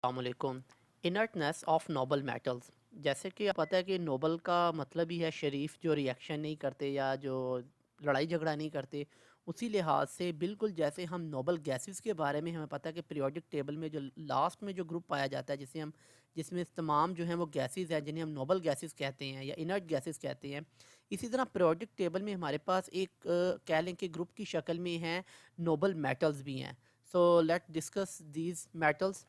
अस्सलामुअलैकुम। Inertness of noble metals. जैसे कि आप पता है कि नोबल का मतलब ही है शरीफ, जो रिएक्शन नहीं करते या जो लड़ाई झगड़ा नहीं करते। उसी लिहाज से बिल्कुल जैसे हम नोबल गैसेस के बारे में हमें पता है कि पीरियोडिक टेबल में जो लास्ट में जो ग्रुप पाया जाता है जिसमें तमाम जो हैं वो गैसेस हैं जिन्हें हम नोबल गैसेस कहते हैं या इनर्ट गैसेस कहते हैं। इसी तरह पीरियोडिक टेबल में हमारे पास एक कह लें कि ग्रुप की शक्ल में हैं नोबल मेटल्स भी हैं। So let discuss these metals.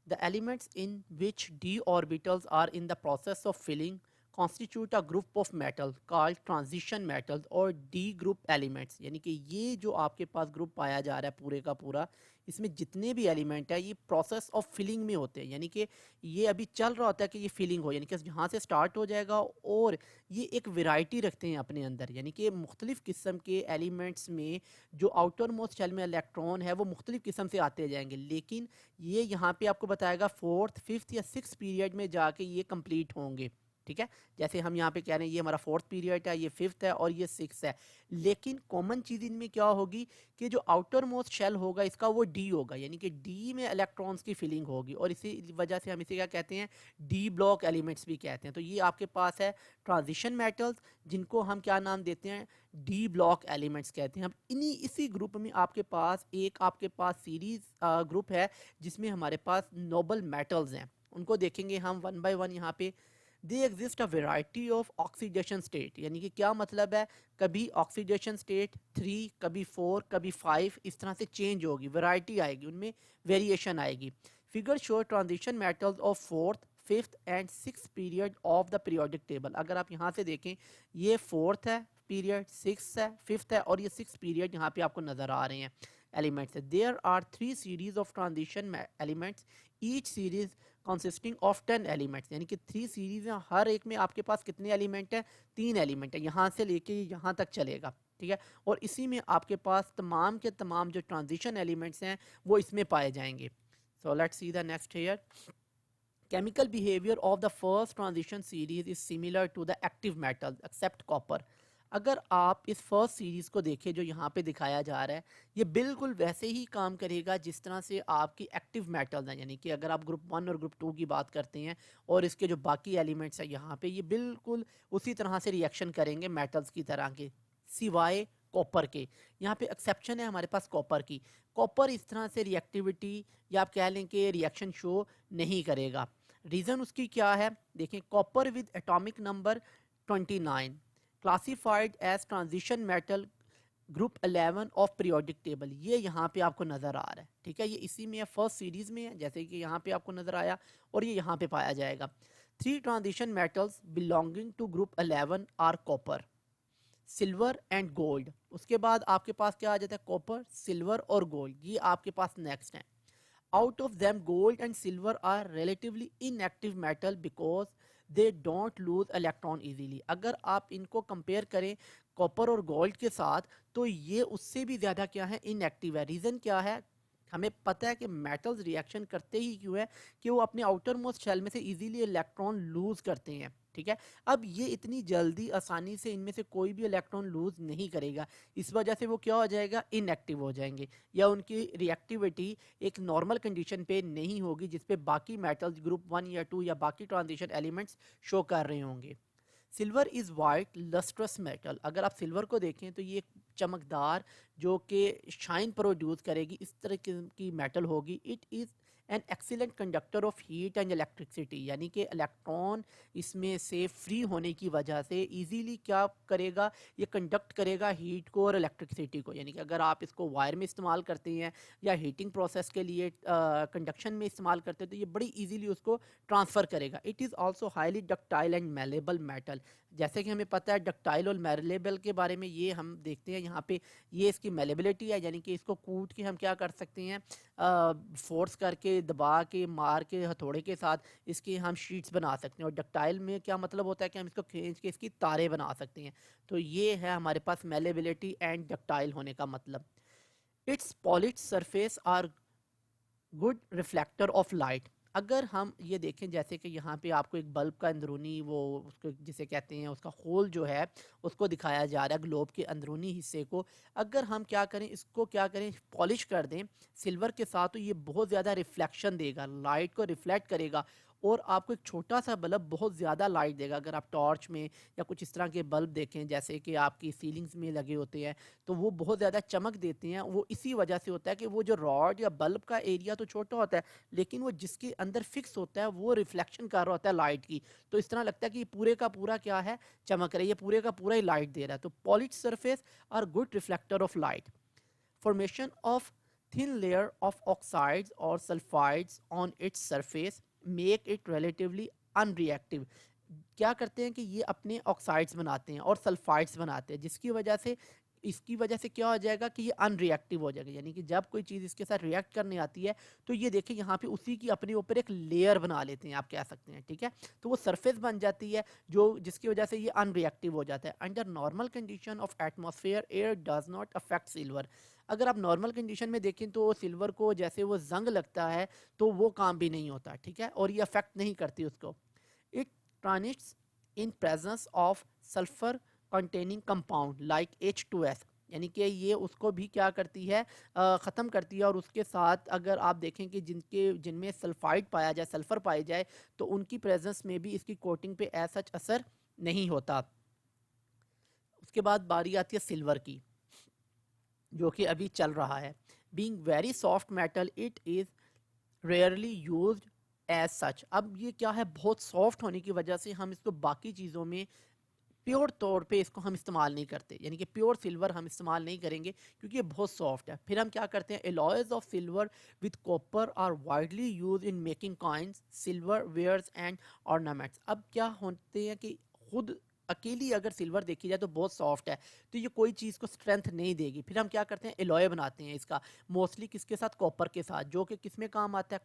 The elements in which d orbitals are in the process of filling constitute a group of metal called transition metals और d group elements। यानी कि ये जो आपके पास ग्रुप पाया जा रहा है पूरे का पूरा, इसमें जितने भी एलिमेंट है ये प्रोसेस ऑफ फिलिंग में होते हैं। यानी कि ये अभी चल रहा होता है कि ये फिलिंग हो, यानी कि यहाँ से स्टार्ट हो जाएगा और ये एक वैरायटी रखते हैं अपने अंदर। यानी कि मुख्तलिफ किस्म के एलिमेंट्स में जो आउटर मोस्ट शेल में इलेक्ट्रॉन है वो मुख्तलिफ किस्म से आते जाएंगे, लेकिन ये यहाँ पे आपको बताएगा फोर्थ, फिफ्थ या सिक्स पीरियड में जाके ये कंप्लीट होंगे। ठीक है, जैसे हम यहाँ पे कह रहे हैं ये हमारा फोर्थ पीरियड है, ये फिफ्थ है और ये सिक्स है। लेकिन कॉमन चीज़ इनमें क्या होगी कि जो आउटर मोस्ट शेल होगा इसका वो डी होगा, यानी कि डी में इलेक्ट्रॉन्स की फिलिंग होगी और इसी वजह से हम इसे क्या कहते हैं, डी ब्लॉक एलिमेंट्स भी कहते हैं। तो ये आपके पास है ट्रांजिशन मेटल्स, जिनको हम क्या नाम देते हैं, डी ब्लॉक एलिमेंट्स कहते हैं। अब इसी ग्रुप में आपके पास सीरीज ग्रुप है जिसमें हमारे पास नोबल मेटल्स हैं। उनको देखेंगे हम वन बाय वन। यहाँ पे they exist a variety of oxidation state, यानी कि क्या मतलब है, कभी ऑक्सीडेशन स्टेट 3, कभी 4, कभी 5, इस तरह से चेंज होगी, वैरायटी आएगी, उनमें वेरिएशन आएगी। Figure show transition metals of fourth, fifth and six period of the periodic table. अगर आप यहाँ से देखें, ये फोर्थ है पीरियड, सिक्स है, फिफ्थ है और ये सिक्स पीरियड यहाँ पे आपको नजर आ रहे हैं elements. There are 3 series of transition elements, each series consisting of 10 elements. यानी कि 3 सीरीज हैं, हर एक में आपके पास कितने एलिमेंट हैं, 3 एलिमेंट है, यहाँ से लेके यहाँ तक चलेगा। ठीक है, और इसी में आपके पास तमाम के तमाम जो ट्रांजिशन एलिमेंट्स हैं वो इसमें पाए जाएंगे। So let's see the next here. Chemical behavior of the first transition series is similar to the active metals except copper। अगर आप इस फर्स्ट सीरीज़ को देखें जो यहाँ पे दिखाया जा रहा है, ये बिल्कुल वैसे ही काम करेगा जिस तरह से आपकी एक्टिव मेटल्स हैं। यानी कि अगर आप ग्रुप 1 और ग्रुप 2 की बात करते हैं और इसके जो बाकी एलिमेंट्स हैं यहाँ पे, ये बिल्कुल उसी तरह से रिएक्शन करेंगे मेटल्स की तरह के, सिवाय कॉपर के। यहाँ पे एक्सेप्शन है हमारे पास कॉपर की। कॉपर इस तरह से रिएक्टिविटी या आप कह लें कि रिएक्शन शो नहीं करेगा। रीज़न उसकी क्या है, देखें, copper with atomic number 29 classified as transition metal group 11 of periodic table, ये यहाँ पे आपको नज़र आ रहा है। ठीक है, ये इसी में है, फर्स्ट सीरीज में है, जैसे कि यहाँ पे आपको नज़र आया और ये यहाँ पे पाया जाएगा। 3 transition metals belonging to group 11 are copper, silver and gold. उसके बाद आपके पास क्या आ जाता है, कॉपर, सिल्वर और गोल्ड, ये आपके पास नेक्स्ट है। Out of them gold and silver are relatively inactive metal because they don't lose electron easily. अगर आप इनको कंपेयर करें कॉपर और गोल्ड के साथ तो ये उससे भी ज़्यादा क्या है, इनएक्टिव है। रीज़न क्या है, हमें पता है कि मेटल्स रिएक्शन करते ही क्यों है कि वो अपने आउटर मोस्ट शेल में से इजीली इलेक्ट्रॉन लूज करते हैं। ठीक है, अब ये इतनी जल्दी आसानी से इनमें से कोई भी इलेक्ट्रॉन लूज नहीं करेगा, इस वजह से वो क्या हो जाएगा, इनएक्टिव हो जाएंगे या उनकी रिएक्टिविटी एक नॉर्मल कंडीशन पे नहीं होगी जिस पे बाकी मेटल्स ग्रुप 1 या 2 या बाकी ट्रांजिशन एलिमेंट्स शो कर रहे होंगे। Silver is white lustrous metal. अगर आप सिल्वर को देखें तो ये चमकदार जो कि शाइन प्रोड्यूस करेगी इस तरह की मेटल होगी। It is an excellent conductor of heat and electricity, यानी कि इलेक्ट्रॉन इसमें से फ्री होने की वजह से इजीली क्या करेगा, ये कंडक्ट करेगा हीट को और इलेक्ट्रिसिटी को। यानी कि अगर आप इसको वायर में इस्तेमाल करते हैं या हीटिंग प्रोसेस के लिए कंडक्शन में इस्तेमाल करते हैं तो ये बड़ी इजीली उसको ट्रांसफ़र करेगा। It is also highly ductile and malleable metal. जैसे कि हमें पता है डक्टाइल और मेलेबल के बारे में, ये हम देखते हैं यहाँ पे, ये इसकी मेलेबिलिटी है, यानी कि इसको कूट के हम क्या कर सकते हैं, फोर्स करके, दबा के, मार के, हथौड़े के साथ इसकी हम शीट्स बना सकते हैं। और डक्टाइल में क्या मतलब होता है कि हम इसको खींच के इसकी तारे बना सकते हैं। तो ये है हमारे पास मेलेबिलिटी एंड डक्टाइल होने का मतलब। Its polish surface are good reflector of light. अगर हम ये देखें जैसे कि यहाँ पे आपको एक बल्ब का अंदरूनी वो उसको जिसे कहते हैं उसका होल जो है उसको दिखाया जा रहा है ग्लोब के अंदरूनी हिस्से को। अगर हम क्या करें इसको क्या करें पॉलिश कर दें सिल्वर के साथ तो ये बहुत ज़्यादा रिफ्लेक्शन देगा, लाइट को रिफ्लेक्ट करेगा और आपको एक छोटा सा बल्ब बहुत ज़्यादा लाइट देगा। अगर आप टॉर्च में या कुछ इस तरह के बल्ब देखें जैसे कि आपकी सीलिंग्स में लगे होते हैं तो वो बहुत ज़्यादा चमक देते हैं। वो इसी वजह से होता है कि वो जो रॉड या बल्ब का एरिया तो छोटा होता है लेकिन वो जिसके अंदर फिक्स होता है वो रिफ्लेक्शन कर रहा होता है लाइट की। तो इस तरह लगता है कि ये पूरे का पूरा क्या है चमक रहा है, ये पूरे का पूरा ही लाइट दे रहा है। तो polish surface are good reflector of light. Formation of thin layer of oxides or sulfides on its surface make it relatively unreactive। क्या करते हैं कि ये अपने ऑक्साइड्स बनाते हैं और सल्फाइड्स बनाते हैं जिसकी वजह से इसकी वजह से क्या हो जाएगा कि ये अनरिएक्टिव हो जाएगा। यानी कि जब कोई चीज़ इसके साथ रिएक्ट करने आती है तो ये देखिए यहाँ पे उसी की अपने ऊपर एक लेयर बना लेते हैं आप कह सकते हैं, ठीक है। तो वो सरफेस बन जाती है जो जिसकी वजह से ये अनरिएक्टिव हो जाता है। Under normal condition of atmosphere air does not affect silver. अगर आप नॉर्मल कंडीशन में देखें तो सिल्वर को जैसे वो जंग लगता है तो वो काम भी नहीं होता, ठीक है, और ये अफेक्ट नहीं करती उसको। It transits in presence of sulphur containing compound like H2S। यानी कि ये उसको भी क्या करती है ख़त्म करती है और उसके साथ अगर आप देखें कि जिनमें सल्फाइड पाया जाए सल्फ़र पाई जाए तो उनकी प्रेजेंस में भी इसकी कोटिंग पे ऐसा असर नहीं होता। उसके बाद बारी आती है सिल्वर की जो कि अभी चल रहा है। Being very soft metal it is rarely used as such. अब ये क्या है बहुत सॉफ्ट होने की वजह से हम इसको बाकी चीज़ों में प्योर तौर पे इसको हम इस्तेमाल नहीं करते, यानी कि प्योर सिल्वर हम इस्तेमाल नहीं करेंगे क्योंकि ये बहुत सॉफ्ट है। फिर हम क्या करते हैं alloys of silver with copper are widely use in making coins silver wares and ornaments. अब क्या होते हैं कि खुद अकेली अगर सिल्वर देखी जाए तो बहुत सॉफ्ट है तो ये कोई चीज़ को स्ट्रेंथ नहीं देगी। फिर हम क्या करते हैं एलॉय बनाते हैं इसका मोस्टली किसके साथ कॉपर के साथ जो कि किस में काम आता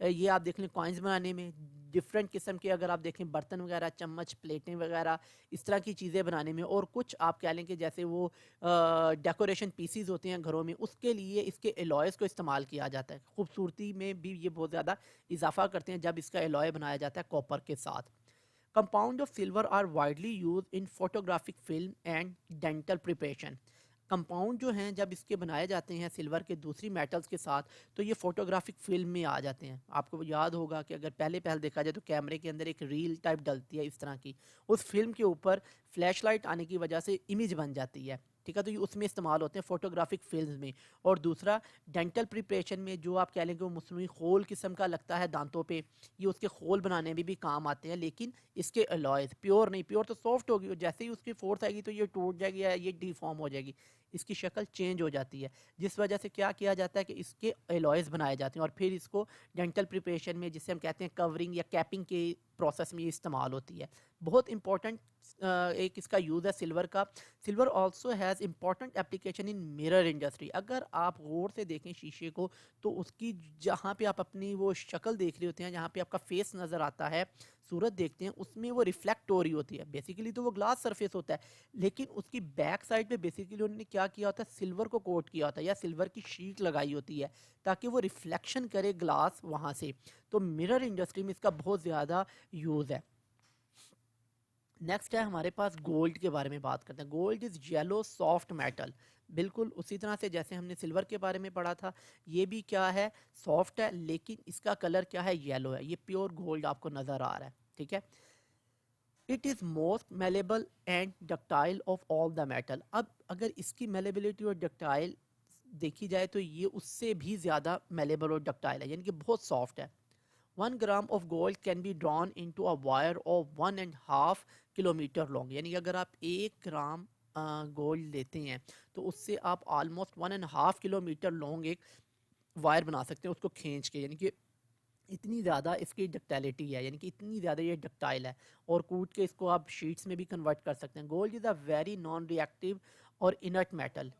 है ये आप देख लें कॉइन्स बनाने में, डिफरेंट किस्म के अगर आप देखें बर्तन वगैरह चम्मच प्लेटें वगैरह इस तरह की चीज़ें बनाने में, और कुछ आप कह लें कि जैसे वो डेकोरेशन पीसीज होते हैं घरों में उसके लिए इसके एलॉयज़ को इस्तेमाल किया जाता है। खूबसूरती में भी ये बहुत ज़्यादा इजाफा करते हैं जब इसका एलॉय बनाया जाता है कॉपर के साथ। Compound of silver are widely use in photographic film and dental preparation. Compound जो हैं जब इसके बनाए जाते हैं सिल्वर के दूसरी मेटल्स के साथ तो ये फोटोग्राफिक फिल्म में आ जाते हैं। आपको याद होगा कि अगर पहले देखा जाए तो कैमरे के अंदर एक रील टाइप डलती है इस तरह की, उस फिल्म के ऊपर फ्लैश लाइट आने की वजह से इमेज बन जाती है, ठीक है। तो ये उसमें इस्तेमाल होते हैं फोटोग्राफिक फिल्म में। और दूसरा डेंटल प्रिपरेशन में जो आप कह लेंगे वो मसनूई खोल किस्म का लगता है दांतों पे, ये उसके खोल बनाने में भी काम आते हैं लेकिन इसके अलॉयज प्योर नहीं। प्योर तो सॉफ्ट होगी और जैसे ही उसकी फोर्स आएगी तो ये टूट जाएगी या ये डिफॉर्म हो जाएगी, इसकी शक्ल चेंज हो जाती है। जिस वजह से क्या किया जाता है कि इसके अलॉयज बनाए जाते हैं और फिर इसको डेंटल प्रिपरेशन में जिसे हम कहते हैं कवरिंग या कैपिंग के प्रोसेस में इस्तेमाल होती है। बहुत इंपॉर्टेंट एक इसका यूज़ है सिल्वर का। Silver also has important application in mirror industry. अगर आप गौर से देखें शीशे को तो उसकी जहाँ पे आप अपनी वो शक्ल देख रहे होते हैं, जहाँ पे आपका फेस नज़र आता है, सूरत देखते हैं, उसमें वो रिफ्लेक्ट हो रही होती है। बेसिकली तो वो ग्लास सरफेस होता है लेकिन उसकी बैक साइड पे बेसिकली उन्होंने क्या किया होता है सिल्वर को कोट किया होता है या सिल्वर की शीट लगाई होती है ताकि वो रिफ्लेक्शन करे ग्लास वहाँ से। तो मिरर इंडस्ट्री में इसका बहुत ज़्यादा यूज़ है। नेक्स्ट है हमारे पास गोल्ड के बारे में बात करते हैं। Gold is yellow soft metal. बिल्कुल उसी तरह से जैसे हमने सिल्वर के बारे में पढ़ा था ये भी क्या है सॉफ्ट है लेकिन इसका कलर क्या है येलो है। ये प्योर गोल्ड आपको नज़र आ रहा है, ठीक है। It is most malleable and ductile of all the metal. अब अगर इसकी मेलेबिलिटी और डक्टाइल देखी जाए तो ये उससे भी ज़्यादा मेलेबल और डक्टाइल है, यानी कि बहुत सॉफ्ट है। 1 gram of gold can be drawn into a wire of 1.5 kilometre long. यानी कि अगर आप 1 ग्राम गोल्ड लेते हैं तो उससे आप ऑलमोस्ट 1.5 किलोमीटर लॉन्ग एक वायर बना सकते हैं उसको खींच के। यानी कि इतनी ज़्यादा इसकी डक्टाइलिटी है, यानी कि इतनी ज़्यादा ये डक्टाइल है और कूट के इसको आप शीट्स में भी कन्वर्ट कर सकते हैं। Gold is a very non reactive और इनर्ट मेटल।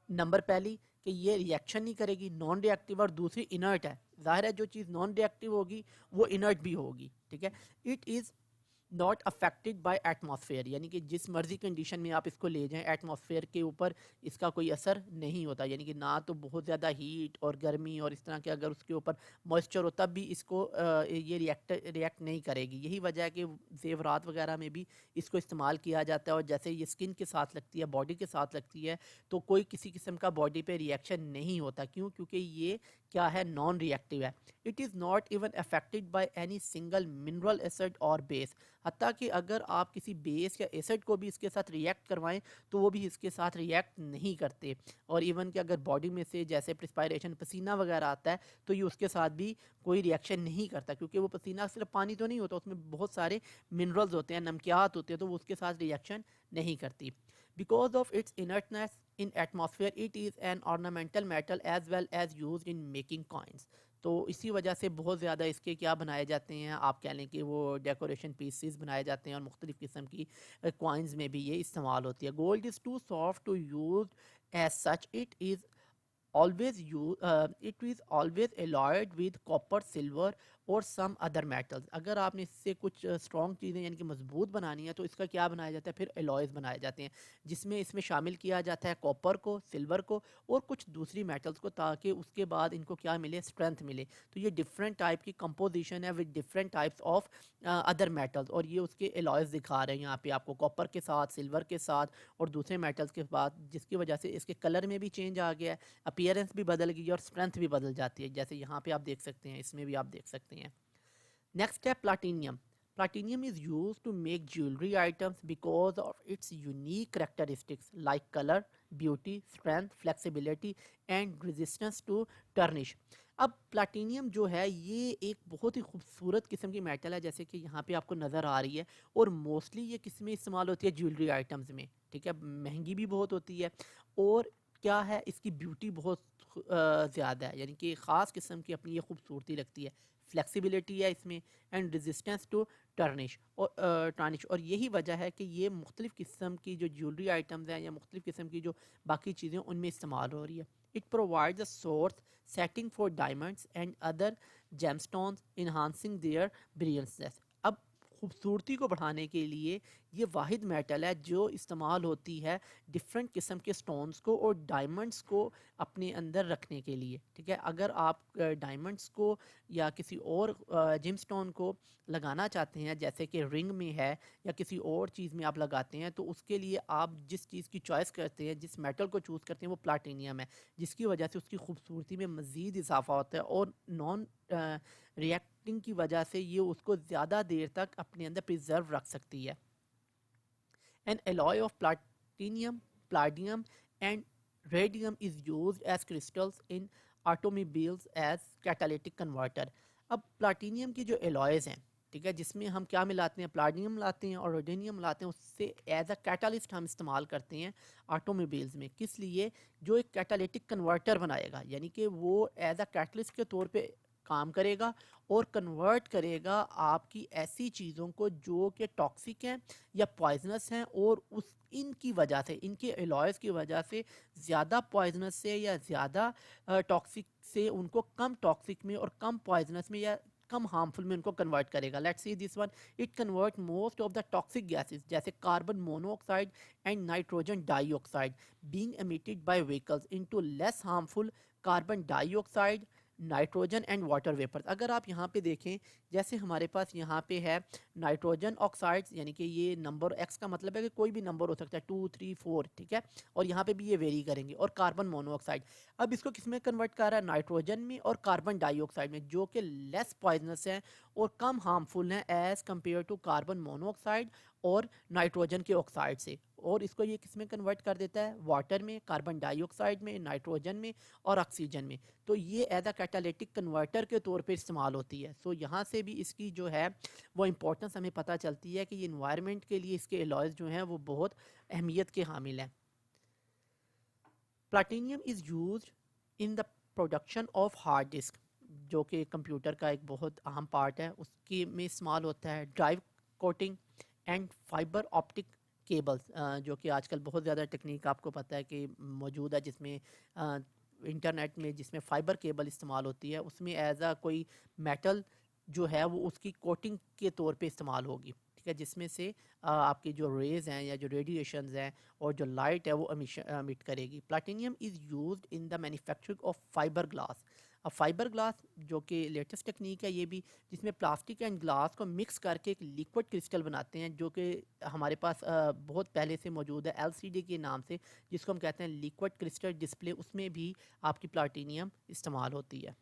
नंबर पहली कि ये रिएक्शन नहीं करेगी, नॉन रिएक्टिव, और दूसरी इनर्ट है। जाहिर है जो चीज़ नॉन रिएक्टिव होगी वो इनर्ट भी होगी, ठीक है। It is not affected by atmosphere, यानी कि जिस मर्जी कंडीशन में आप इसको ले जाएं एटमॉस्फेयर के ऊपर इसका कोई असर नहीं होता, यानी कि ना तो बहुत ज़्यादा हीट और गर्मी और इस तरह के अगर उसके ऊपर मॉइस्चर हो तब भी इसको ये रिएक्ट नहीं करेगी। यही वजह है कि ज़ेवरात वगैरह में भी इसको इस्तेमाल किया जाता है, और जैसे ये स्किन के साथ लगती है, बॉडी के साथ लगती है, तो कोई किसी किस्म का बॉडी पे रिएक्शन नहीं होता। क्यों? क्योंकि ये क्या है, नॉन रिएक्टिव है। It is not even affected by any single mineral acid और बेस। हत्ता कि अगर आप किसी बेस या एसिड को भी इसके साथ रिएक्ट करवाएं तो वो भी इसके साथ रिएक्ट नहीं करते। और इवन कि अगर बॉडी में से जैसे प्रिस्पायरेशन पसीना वगैरह आता है तो ये उसके साथ भी कोई रिएक्शन नहीं करता, क्योंकि वो पसीना सिर्फ पानी तो नहीं होता, उसमें बहुत सारे मिनरल्स होते हैं, नमकियात होते हैं, तो वो उसके साथ रिएक्शन नहीं करती। Because of its inertness in atmosphere it is an ornamental metal as well as use in making coins. तो इसी वजह से बहुत ज़्यादा इसके क्या बनाए जाते हैं, आप कह लें कि वो डेकोरेशन पीसीस बनाए जाते हैं, और मुख्तलिफ़ किस्म की कॉइन्स में भी ये इस्तेमाल होती है। Gold is too soft to use as such, it is always alloyed with copper, silver और सम अदर मेटल्स। अगर आपने इससे कुछ स्ट्रॉन्ग चीज़ें यानी कि मजबूत बनानी है तो इसका क्या बनाया जाता है, फिर एलॉयज़ बनाए जाते हैं, जिसमें इसमें शामिल किया जाता है कॉपर को, सिल्वर को और कुछ दूसरी मेटल्स को, ताकि उसके बाद इनको क्या मिले, स्ट्रेंथ मिले। तो ये डिफरेंट टाइप की कंपोजिशन है with different types of other metals, और ये उसके एलॉयज़ दिखा रहे हैं यहाँ पे आपको, कॉपर के साथ, सिल्वर के साथ और दूसरे मेटल्स के साथ, जिसकी वजह से इसके कलर में भी चेंज आ गया है, अपीयरेंस भी बदल गई और स्ट्रेंथ भी बदल जाती है, जैसे यहाँ पे आप देख सकते हैं, इसमें भी आप देख सकते हैं। नेक्स्ट है platinum. Platinum is used to make jewelry items because of its unique characteristics like color, beauty, strength, flexibility and resistance to tarnish। अब प्लाटीनियम जो है ये एक बहुत ही खूबसूरत किस्म की मेटल है, जैसे कि यहाँ पे आपको नज़र आ रही है, और मोस्टली ये किस में इस्तेमाल होती है, ज्वेलरी आइटम्स में, ठीक है। महंगी भी बहुत होती है, और क्या है, इसकी ब्यूटी बहुत ज़्यादा है, यानी कि ख़ास किस्म की अपनी ये खूबसूरती लगती है। फ्लेक्सिबिलिटी है इसमें, एंड रेजिस्टेंस टू टार्निश, और यही वजह है कि ये मुख्तलिफ़ किस्म की जो ज्वेलरी आइटम्स हैं या मुख्तलिफ़ किस्म की जो बाकी चीज़ें उनमें इस्तेमाल हो रही है। It provides a source setting for diamonds and other gemstones enhancing their brilliance. अब खूबसूरती को बढ़ाने के लिए ये वाहिद मेटल है जो इस्तेमाल होती है डिफरेंट किस्म के स्टोन्स को और डायमंड्स को अपने अंदर रखने के लिए, ठीक है। अगर आप डायमंड्स को या किसी और जिम स्टोन को लगाना चाहते हैं, जैसे कि रिंग में है या किसी और चीज़ में आप लगाते हैं, तो उसके लिए आप जिस चीज़ की चॉइस करते हैं, जिस मेटल को चूज़ करते हैं, वो प्लाटीनियम है, जिसकी वजह से उसकी खूबसूरती में मज़ीद इजाफा होता है, और नॉन रिएक्टिंग की वजह से ये उसको ज़्यादा देर तक अपने अंदर प्रिजर्व रख सकती है। An alloy of platinum, palladium, and radium is used as crystals in automobiles as catalytic converter। अब प्लाटीनियम की जो एलॉयज़ हैं, ठीक है, जिसमें हम क्या मिलाते हैं, प्लाटिनियम लाते हैं और रोडेनियम लाते हैं, उससे एज अ कैटालिस्ट हम इस्तेमाल करते हैं ऑटोमोबाइल्स में। किस लिए? जो एक कैटालिटिक कन्वर्टर बनाएगा, यानी कि वो एज अ कैटलिस्ट के तौर पे काम करेगा और कन्वर्ट करेगा आपकी ऐसी चीज़ों को जो कि टॉक्सिक हैं या पॉइजनस हैं, और उस इनकी वजह से, इनके एलॉयज़ की वजह से ज़्यादा पॉइजनस से या ज़्यादा टॉक्सिक से उनको कम टॉक्सिक में और कम पॉइजनस में या कम हार्मफुल में उनको कन्वर्ट करेगा। Let's see this one, it convert most of the toxic gases जैसे carbon monoxide and nitrogen dioxide being emitted by vehicles into less harmful carbon dioxide, nitrogen and water vapours. अगर आप यहाँ पे देखें, जैसे हमारे पास यहाँ पे है नाइट्रोजन ऑक्साइड्स, यानी कि ये नंबर एक्स का मतलब है कि कोई भी नंबर हो सकता है, 2 3 4, ठीक है, और यहाँ पे भी ये वेरी करेंगे, और कार्बन मोनोऑक्साइड अब इसको किस में कन्वर्ट कर रहा है, नाइट्रोजन में और कार्बन डाइऑक्साइड में, जो कि लेस पॉइजनस हैं और कम हार्मफुल हैं as compare to carbon monoxide और नाइट्रोजन के ऑक्साइड से। और इसको ये किस में कन्वर्ट कर देता है, वाटर में, कार्बन डाइऑक्साइड में, नाइट्रोजन में और ऑक्सीजन में। तो ये एज अ कैटालिटिक कन्वर्टर के तौर पे इस्तेमाल होती है। सो यहाँ से भी इसकी जो है वो इम्पोर्टेंस हमें पता चलती है कि ये इन्वायरमेंट के लिए इसके एलॉयज़ जो हैं वो बहुत अहमियत के हामिल हैं। Platinum is use in the production of hard disk, जो कि कंप्यूटर का एक बहुत अहम पार्ट है, उसके में इस्तेमाल होता है। Drive coating and fibre optic cables, जो कि आजकल बहुत ज़्यादा टेक्निक आपको पता है कि मौजूद है, जिसमें इंटरनेट में जिसमें फ़ाइबर केबल इस्तेमाल होती है, उसमें एज आ कोई मेटल जो है वो उसकी कोटिंग के तौर पे इस्तेमाल होगी। ठीक है, जिसमें से आपकी जो रेज़ हैं या जो रेडिएशंस हैं और जो लाइट है वो एमिट करेगी। Platinum is used in the manufacturing of fibre glass. अब फाइबर ग्लास जो कि लेटेस्ट टेक्निक है ये भी, जिसमें प्लास्टिक एंड ग्लास को मिक्स करके एक लिक्विड क्रिस्टल बनाते हैं, जो कि हमारे पास बहुत पहले से मौजूद है एलसीडी के नाम से, जिसको हम कहते हैं लिक्विड क्रिस्टल डिस्प्ले। उसमें भी आपकी प्लाटिनियम इस्तेमाल होती है।